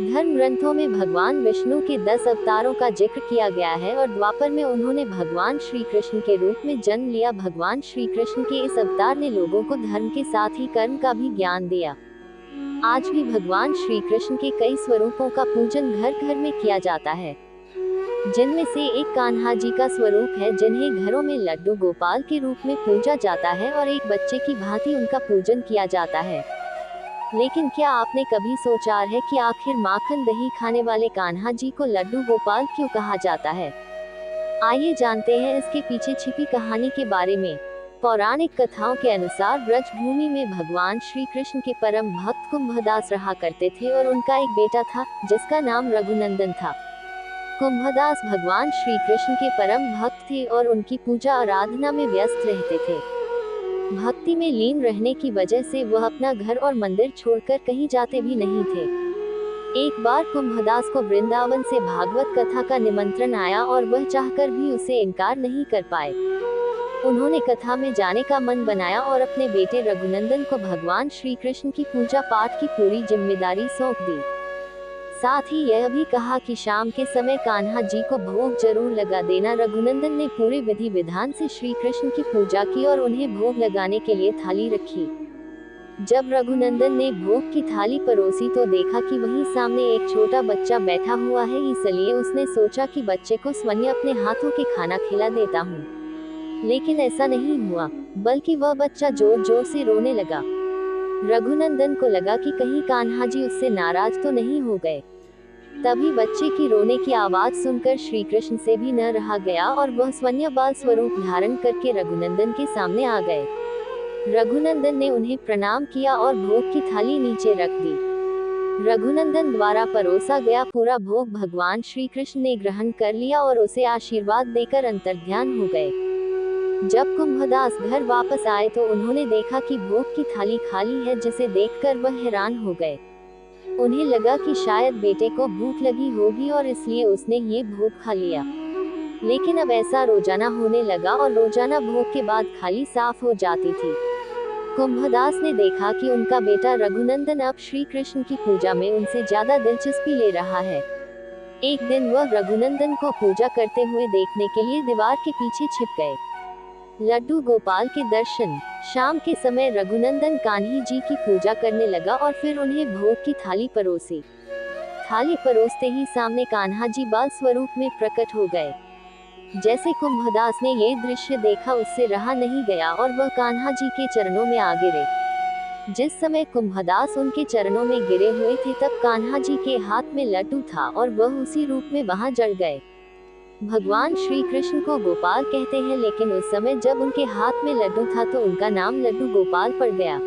धर्म ग्रंथों में भगवान विष्णु के 10 अवतारों का जिक्र किया गया है और द्वापर में उन्होंने भगवान श्री कृष्ण के रूप में जन्म लिया। भगवान श्री कृष्ण के इस अवतार ने लोगों को धर्म के साथ ही कर्म का भी ज्ञान दिया। आज भी भगवान श्री कृष्ण के कई स्वरूपों का पूजन घर घर में किया जाता है, जिनमें से एक कान्हा जी का स्वरूप है, जिन्हें घरों में लड्डू गोपाल के रूप में पूजा जाता है और एक बच्चे की भांति उनका पूजन किया जाता है। लेकिन क्या आपने कभी सोचा है कि आखिर माखन दही खाने वाले कान्हा जी को लड्डू गोपाल क्यों कहा जाता है? आइए जानते हैं इसके पीछे छिपी कहानी के बारे में। पौराणिक कथाओं के अनुसार ब्रज भूमि में भगवान श्री कृष्ण के परम भक्त कुंभदास रहा करते थे और उनका एक बेटा था जिसका नाम रघुनंदन था। कुंभदास भगवान श्री कृष्ण के परम भक्त थे और उनकी पूजा आराधना में व्यस्त रहते थे। भक्ति में लीन रहने की वजह से वह अपना घर और मंदिर छोड़कर कहीं जाते भी नहीं थे। एक बार कुंभदास को वृंदावन से भागवत कथा का निमंत्रण आया और वह चाहकर भी उसे इनकार नहीं कर पाए। उन्होंने कथा में जाने का मन बनाया और अपने बेटे रघुनंदन को भगवान श्री कृष्ण की पूजा पाठ की पूरी जिम्मेदारी सौंप दी। साथ ही यह भी कहा कि शाम के समय कान्हा जी को भोग जरूर लगा देना। रघुनंदन ने पूरे विधि विधान से श्री कृष्ण की पूजा की और उन्हें भोग लगाने के लिए थाली रखी। जब रघुनंदन ने भोग की थाली परोसी तो देखा कि वहीं सामने एक छोटा बच्चा बैठा हुआ है, इसलिए उसने सोचा कि बच्चे को स्वयं अपने हाथों के खाना खिला देता हूँ। लेकिन ऐसा नहीं हुआ, बल्कि वह बच्चा जोर जोर से रोने लगा। रघुनंदन को लगा कि कहीं कान्हा जी उससे नाराज तो नहीं हो गए। तभी बच्चे की रोने की आवाज सुनकर श्री कृष्ण से भी न रहा गया और वह स्वयं बाल स्वरूप धारण करके रघुनंदन के सामने आ गए। रघुनंदन ने उन्हें प्रणाम किया और भोग की थाली नीचे रख दी। रघुनंदन द्वारा परोसा गया पूरा भोग भगवान श्री कृष्ण ने ग्रहण कर लिया और उसे आशीर्वाद देकर अंतर्ध्यान हो गए। जब कुंभदास घर वापस आए तो उन्होंने देखा कि भोग की थाली खाली है, जिसे देखकर वह हैरान हो गए। उन्हें लगा कि शायद बेटे को भूख लगी होगी और इसलिए उसने ये भोग खा लिया। लेकिन अब ऐसा रोजाना होने लगा और रोजाना भोग के बाद थाली साफ हो जाती थी। कुंभदास ने देखा कि उनका बेटा रघुनंदन अब श्री कृष्ण की पूजा में उनसे ज्यादा दिलचस्पी ले रहा है। एक दिन वह रघुनंदन को पूजा करते हुए देखने के लिए दीवार के पीछे छिप गए। लड्डू गोपाल के दर्शन। शाम के समय रघुनंदन कान्ही जी की पूजा करने लगा और फिर उन्हें भोग की थाली परोसी। थाली परोसते ही सामने कान्हा जी बाल स्वरूप में प्रकट हो गए। जैसे कुंभदास ने ये दृश्य देखा, उससे रहा नहीं गया और वह कान्हा जी के चरणों में आ गिरे। जिस समय कुंभदास उनके चरणों में गिरे हुए थे तब कान्हा जी के हाथ में लड्डू था और वह उसी रूप में वहां जड़ गए। भगवान श्री कृष्ण को गोपाल कहते हैं, लेकिन उस समय जब उनके हाथ में लड्डू था तो उनका नाम लड्डू गोपाल पड़ गया।